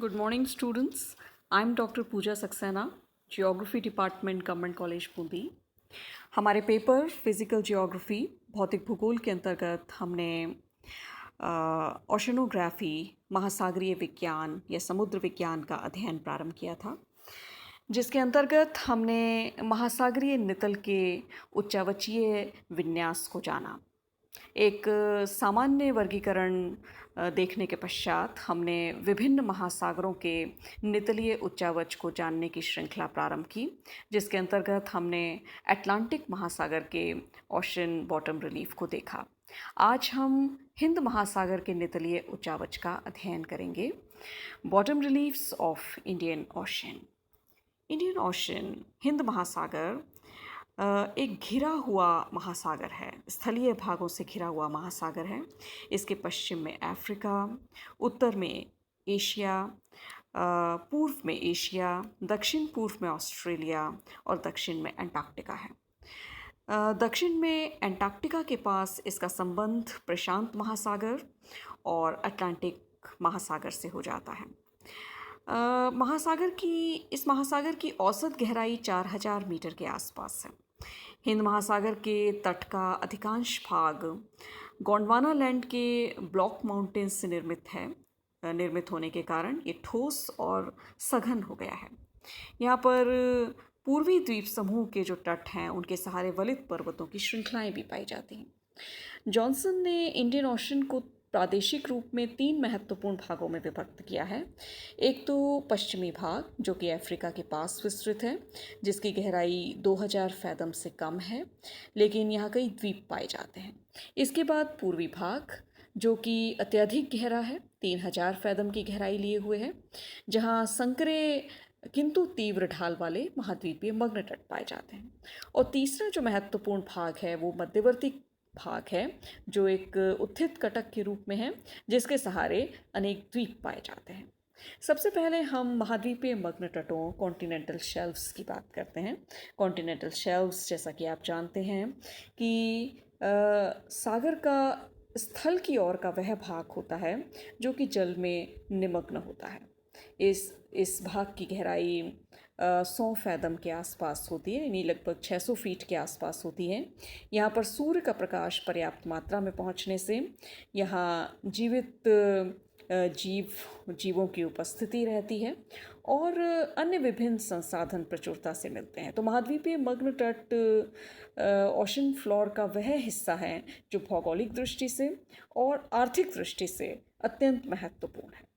Good morning, students. I'm Dr. Pooja Saxena, Geography Department, Government College, Bundi. हमारे paper physical geography भौतिक भूगोल के अंतर्गत हमने ओशनोग्राफी महासागरीय विज्ञान या समुद्र विज्ञान का अध्ययन प्रारंभ किया था, जिसके अंतर्गत हमने महासागरीय नितल के उच्चावचीय विन्यास को जाना। एक सामान्य वर्गीकरण देखने के पश्चात हमने विभिन्न महासागरों के नितलीय उच्चावच को जानने की श्रृंखला प्रारंभ की, जिसके अंतर्गत हमने अटलांटिक महासागर के ओशन बॉटम रिलीफ को देखा। आज हम हिंद महासागर के नितलीय उच्चावच का अध्ययन करेंगे। Bottom reliefs of Indian ocean. Indian ocean, Hind महासागर, एक घिरा हुआ महासागर है, स्थलीय भागों से घिरा हुआ महासागर है। इसके पश्चिम में अफ्रीका, उत्तर में एशिया, पूर्व में एशिया, दक्षिण पूर्व में ऑस्ट्रेलिया और दक्षिण में अंटार्कटिका है। दक्षिण में अंटार्कटिका के पास इसका संबंध प्रशांत महासागर और अटलांटिक महासागर से हो जाता है। इस महासागर की औसत गहराई 4000 मीटर के आसपास है। हिंद महासागर के तट का अधिकांश भाग गोंडवाना लैंड के ब्लॉक माउंटेन्स से निर्मित होने के कारण ये ठोस और सघन हो गया है। यहाँ पर पूर्वी द्वीप समूह के जो तट हैं उनके सहारे वलित पर्वतों की श्रृंखलाएं भी पाई जाती हैं। जॉनसन ने इंडियन ओशन को प्रादेशिक रूप में 3 महत्वपूर्ण भागों में विभक्त किया है। एक तो पश्चिमी भाग, जो कि अफ्रीका के पास विस्तृत है, जिसकी गहराई 2000 फैदम से कम है, लेकिन यहाँ कई द्वीप पाए जाते हैं। इसके बाद पूर्वी भाग, जो कि अत्यधिक गहरा है, 3000 फैदम की गहराई लिए हुए है, जहाँ संकरे किंतु तीव्र ढाल वाले महाद्वीपीय मग्न तट पाए जाते हैं। और तीसरा जो महत्वपूर्ण भाग है वो मध्यवर्ती भाग है, जो एक उत्थित कटक के रूप में है, जिसके सहारे अनेक द्वीप पाए जाते हैं। सबसे पहले हम महाद्वीपीय मग्न तटों, कॉन्टिनेंटल शेल्व्स की बात करते हैं। कॉन्टिनेंटल शेल्व्स, जैसा कि आप जानते हैं कि सागर का स्थल की ओर का वह भाग होता है जो कि जल में निमग्न होता है। इस भाग की गहराई 100 फैदम के आसपास होती है, यानी लगभग 600 फीट के आसपास होती है। यहाँ पर सूर्य का प्रकाश पर्याप्त मात्रा में पहुँचने से यहाँ जीवों की उपस्थिति रहती है और अन्य विभिन्न संसाधन प्रचुरता से मिलते हैं। तो महाद्वीपीय मग्न तट ओशन फ्लोर का वह हिस्सा है जो भौगोलिक दृष्टि से और आर्थिक दृष्टि से अत्यंत महत्वपूर्ण है।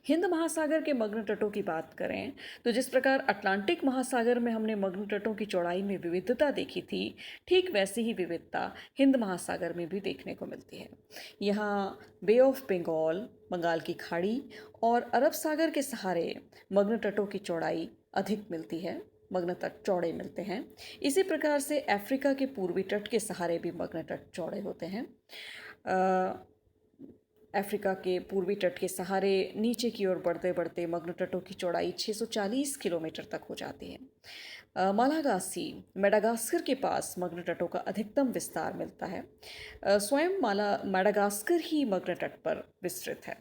हिंद महासागर के मग्न तटों की बात करें तो जिस प्रकार अटलांटिक महासागर में हमने मग्न तटों की चौड़ाई में विविधता देखी थी, ठीक वैसी ही विविधता हिंद महासागर में भी देखने को मिलती है। यहाँ बे ऑफ बंगाल, बंगाल की खाड़ी और अरब सागर के सहारे मग्न तटों की चौड़ाई अधिक मिलती है, मग्न तट चौड़े मिलते हैं। इसी प्रकार से अफ्रीका के पूर्वी तट के सहारे भी मग्न तट चौड़े होते हैं। अफ्रीका के पूर्वी तट के सहारे नीचे की ओर बढ़ते बढ़ते मग्न तटों की चौड़ाई 640 किलोमीटर तक हो जाती है। मालागासी, मेडागास्कर के पास मग्न तटों का अधिकतम विस्तार मिलता है। स्वयं मेडागास्कर ही मग्न तट पर विस्तृत है।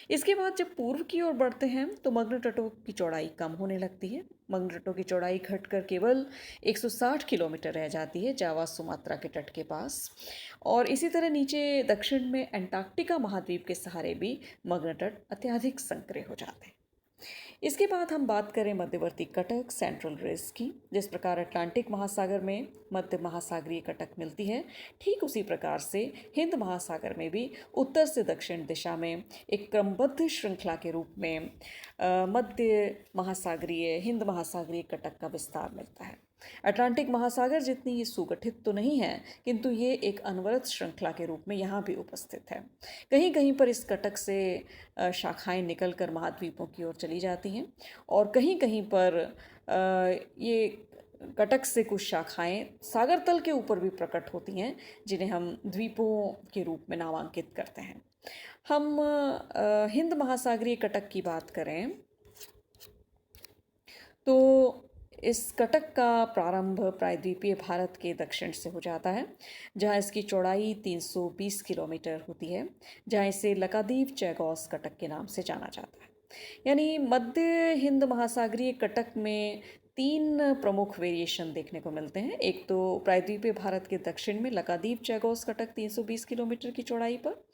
इसके बाद जब पूर्व की ओर बढ़ते हैं तो मग्न तटों की चौड़ाई कम होने लगती है। मग्न तटों की चौड़ाई घटकर केवल 160 किलोमीटर रह जाती है जावा सुमात्रा के तट के पास। और इसी तरह नीचे दक्षिण में अंटार्कटिका महाद्वीप के सहारे भी मग्न तट अत्यधिक संकरे हो जाते हैं। इसके बाद हम बात करें मध्यवर्ती कटक, सेंट्रल रिज की। जिस प्रकार अटलांटिक महासागर में मध्य महासागरीय कटक मिलती है, ठीक उसी प्रकार से हिंद महासागर में भी उत्तर से दक्षिण दिशा में एक क्रमबद्ध श्रृंखला के रूप में मध्य महासागरीय, हिंद महासागरीय कटक का विस्तार मिलता है। अटलांटिक महासागर जितनी ये सुगठित तो नहीं है, किंतु ये एक अनवरत श्रृंखला के रूप में यहाँ भी उपस्थित है। कहीं कहीं पर इस कटक से शाखाएं निकलकर महाद्वीपों की ओर चली जाती हैं और कहीं कहीं पर ये कटक से कुछ शाखाएं सागर तल के ऊपर भी प्रकट होती हैं, जिन्हें हम द्वीपों के रूप में नामांकित करते हैं। हम हिंद महासागरीय कटक की बात करें तो इस कटक का प्रारंभ प्रायद्वीपीय भारत के दक्षिण से हो जाता है, जहाँ इसकी चौड़ाई 320 किलोमीटर होती है, जहाँ इसे लकादीव चैगॉस कटक के नाम से जाना जाता है। यानी मध्य हिंद महासागरीय कटक में तीन प्रमुख वेरिएशन देखने को मिलते हैं। एक तो प्रायद्वीपीय भारत के दक्षिण में लक्षद्वीप चैगोस कटक 320 किलोमीटर की चौड़ाई पर,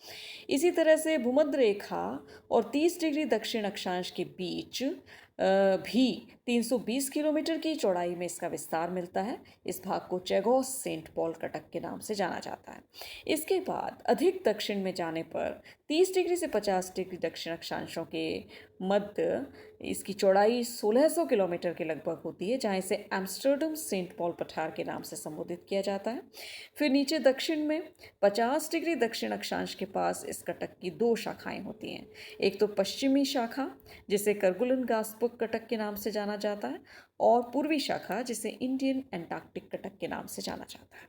इसी तरह से भूमध्य रेखा और 30 डिग्री दक्षिण अक्षांश के बीच भी 320 किलोमीटर की चौड़ाई में इसका विस्तार मिलता है। इस भाग को चैगोस सेंट पॉल कटक के नाम से जाना जाता है। इसके बाद अधिक दक्षिण में जाने पर 30 डिग्री से 50 डिग्री दक्षिण अक्षांशों के मध्य इसकी चौड़ाई 1600 किलोमीटर के लगभग होती है, जहाँ इसे एम्स्टर्डम सेंट पॉल पठार के नाम से संबोधित किया जाता है। फिर नीचे दक्षिण में 50 डिग्री दक्षिण अक्षांश के पास इस कटक की दो शाखाएं होती हैं। एक तो पश्चिमी शाखा जिसे करगुलन गास्पुक कटक के नाम से जाना जाता है, और पूर्वी शाखा जिसे इंडियन एंटार्क्टिक कटक के नाम से जाना जाता है।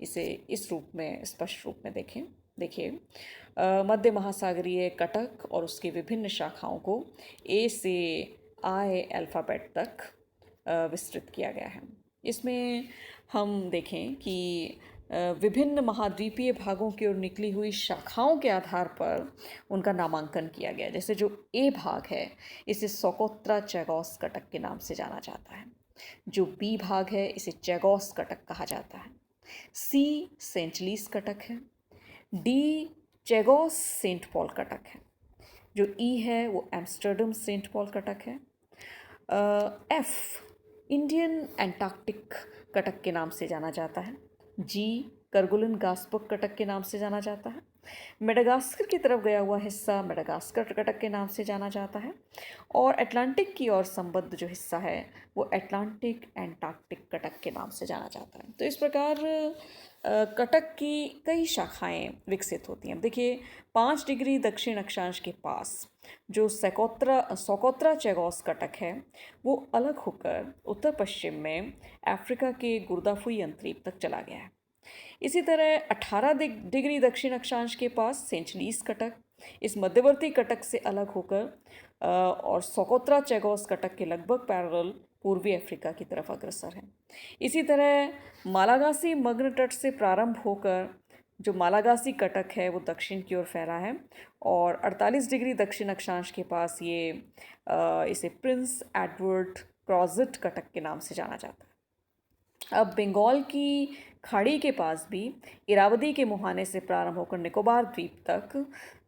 इसे इस रूप में, स्पष्ट रूप में देखिए मध्य महासागरीय कटक और उसके विभिन्न शाखाओं को ए से आई अल्फ़ाबेट तक विस्तृत किया गया है। इसमें हम देखें कि विभिन्न महाद्वीपीय भागों की ओर निकली हुई शाखाओं के आधार पर उनका नामांकन किया गया। जैसे जो ए भाग है इसे सोकोत्रा चैगोस कटक के नाम से जाना जाता है। जो बी भाग है इसे चैगोस कटक कहा जाता है। सी सेंट लीस कटक है। डी चैगोस सेंट पॉल कटक है। जो ई है वो एम्स्टर्डम सेंट पॉल कटक है। एफ इंडियन एंटार्क्टिक कटक के नाम से जाना जाता है। जी करगुलन गास्पुक कटक के नाम से जाना जाता है। मेडागास्कर की तरफ गया हुआ हिस्सा मेडागास्कर कटक के नाम से जाना जाता है, और अटलांटिक की ओर संबद्ध जो हिस्सा है वो अटलांटिक एंटार्क्टिक कटक के नाम से जाना जाता है। तो इस प्रकार कटक की कई शाखाएं विकसित होती हैं। देखिए 5 डिग्री दक्षिण अक्षांश के पास जो सोकोत्रा चैगोस कटक है वो अलग होकर उत्तर पश्चिम में अफ्रीका के गुर्दाफुई अंतरीप तक चला गया है। इसी तरह 18 डिग्री दक्षिण अक्षांश के पास सेंट लीस कटक इस मध्यवर्ती कटक से अलग होकर और सोकोत्रा चैगोस कटक के लगभग पैरेलल पूर्वी अफ्रीका की तरफ अग्रसर है। इसी तरह मालागासी मग्न तट से प्रारंभ होकर जो मालागासी कटक है वो दक्षिण की ओर फैला है, और 48 डिग्री दक्षिण अक्षांश के पास ये इसे प्रिंस एडवर्ड क्रॉज़ेट कटक के नाम से जाना जाता है। अब बंगाल की खाड़ी के पास भी इरावदी के मुहाने से प्रारंभ होकर निकोबार द्वीप तक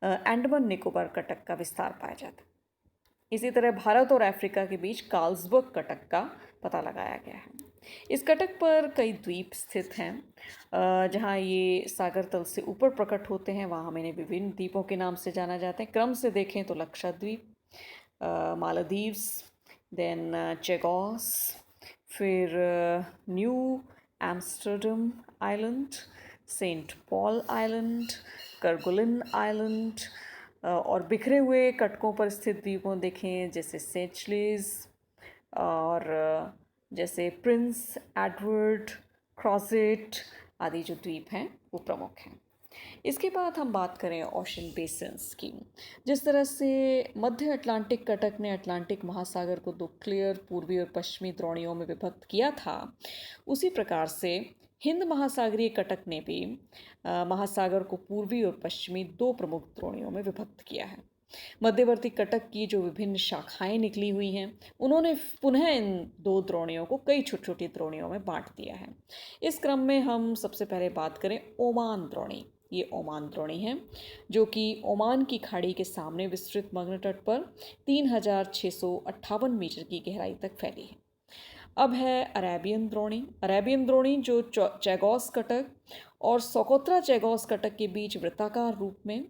अंडमान निकोबार कटक का विस्तार पाया जाता है। इसी तरह भारत और अफ्रीका के बीच कार्लसबर्ग कटक का पता लगाया गया है। इस कटक पर कई द्वीप स्थित हैं जहाँ ये सागर तल से ऊपर प्रकट होते हैं। वहाँ हम इन्हें विभिन्न द्वीपों के नाम से जाना जाते हैं। क्रम से देखें तो लक्षद्वीप, मालदीव्स, देन चैगोस, फिर New Amsterdam Island, Saint Paul Island, Kerguelen Island, और बिखरे हुए कटकों पर स्थित द्वीपों देखें जैसे सेचलिस और जैसे प्रिंस एडवर्ड, क्रॉज़ेट आदि जो द्वीप हैं वो प्रमुख हैं। इसके बाद हम बात करें ओशन बेसिन्स की। जिस तरह से मध्य अटलांटिक कटक ने अटलांटिक महासागर को दो क्लियर पूर्वी और पश्चिमी द्रोणियों में विभक्त किया था, उसी प्रकार से हिंद महासागरीय कटक ने भी महासागर को पूर्वी और पश्चिमी दो प्रमुख द्रोणियों में विभक्त किया है। मध्यवर्ती कटक की जो विभिन्न शाखाएं निकली हुई हैं उन्होंने पुनः इन दो द्रोणियों को कई छोटी छोटी द्रोणियों में बांट दिया है। इस क्रम में हम सबसे पहले बात करें ओमान द्रोणी। ये ओमान द्रोणी है जो कि ओमान की खाड़ी के सामने विस्तृत मग्न तट पर 3658 मीटर की गहराई तक फैली है। अब है अरेबियन द्रोणी। अरेबियन द्रोणी जो चैगोस कटक और सोकोत्रा चैगोस कटक के बीच वृत्ताकार रूप में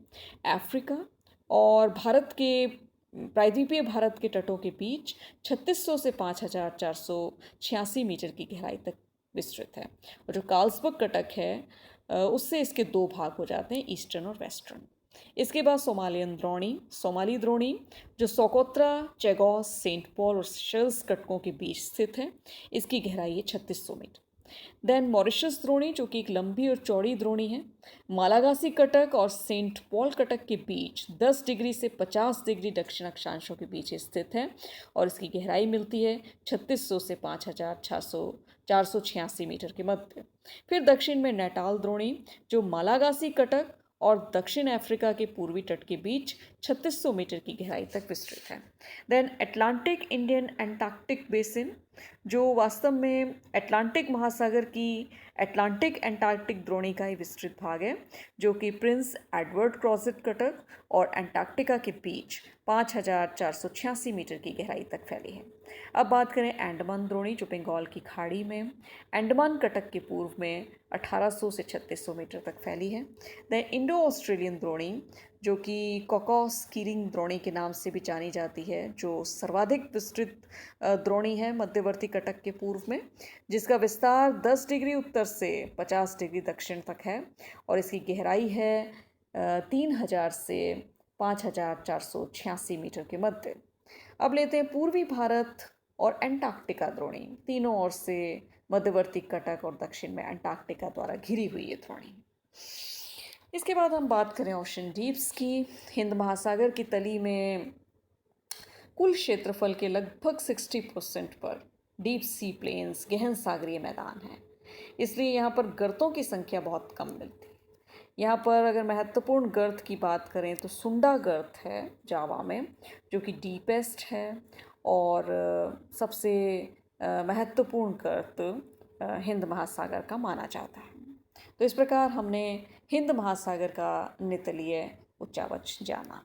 अफ्रीका और भारत के प्रायद्वीपीय भारत के तटों के बीच 3600 से 5486 मीटर की गहराई तक विस्तृत है। और जो कार्लसबर्ग कटक है उससे इसके दो भाग हो जाते हैं, ईस्टर्न और वेस्टर्न। इसके बाद सोमाली द्रोणी जो सोकोत्रा चैगोस सेंट पॉल और सेशेल्स कटकों के बीच स्थित है, इसकी गहराई है 3600 मीटर। देन मॉरिशस द्रोणी जो कि एक लंबी और चौड़ी द्रोणी है, मालागासी कटक और सेंट पॉल कटक के बीच 10 डिग्री से 50 डिग्री दक्षिण अक्षांशों के बीच स्थित है, और इसकी गहराई मिलती है 3600 से 5486 मीटर के मध्य। फिर दक्षिण में नैटाल द्रोणी जो मालागासी कटक और दक्षिण अफ्रीका के पूर्वी तट के बीच 3600 मीटर की गहराई तक विस्तृत है। Then Atlantic Indian Antarctic basin, जो वास्तव में अटलांटिक महासागर की अटलांटिक एंटार्क्टिक द्रोणी का ही विस्तृत भाग है, जो कि प्रिंस एडवर्ड क्रॉसेट कटक और अंटार्कटिका के बीच 5486 मीटर की गहराई तक फैली है। अब बात करें अंडमान द्रोणी, जो बंगाल की खाड़ी में अंडमान कटक के पूर्व में 1800 से 3600 मीटर तक फैली है। द इंडो ऑस्ट्रेलियन द्रोणी, जो कि कॉकॉस कीरिंग द्रोणी के नाम से भी जानी जाती है, जो सर्वाधिक विस्तृत द्रोणी है मध्यवर्ती कटक के पूर्व में, जिसका विस्तार 10 डिग्री उत्तर से 50 डिग्री दक्षिण तक है और इसकी गहराई है 3000 से 5486 मीटर के मध्य। अब लेते हैं पूर्वी भारत और अंटार्कटिका द्रोणी, तीनों ओर से मध्यवर्ती कटक और दक्षिण में अंटार्कटिका द्वारा घिरी हुई ये द्रोणी। इसके बाद हम बात करें ओशन डीप्स की। हिंद महासागर की तली में कुल क्षेत्रफल के लगभग 60% पर डीप सी प्लेन्स, गहन सागरीय मैदान हैं, इसलिए यहाँ पर गर्तों की संख्या बहुत कम मिलती है। यहाँ पर अगर महत्वपूर्ण गर्त की बात करें तो सुंडा गर्त है जावा में, जो कि डीपेस्ट है और सबसे महत्वपूर्ण गर्त हिंद महासागर का माना जाता है। तो इस प्रकार हमने हिंद महासागर का नितलीय उच्चावच जाना।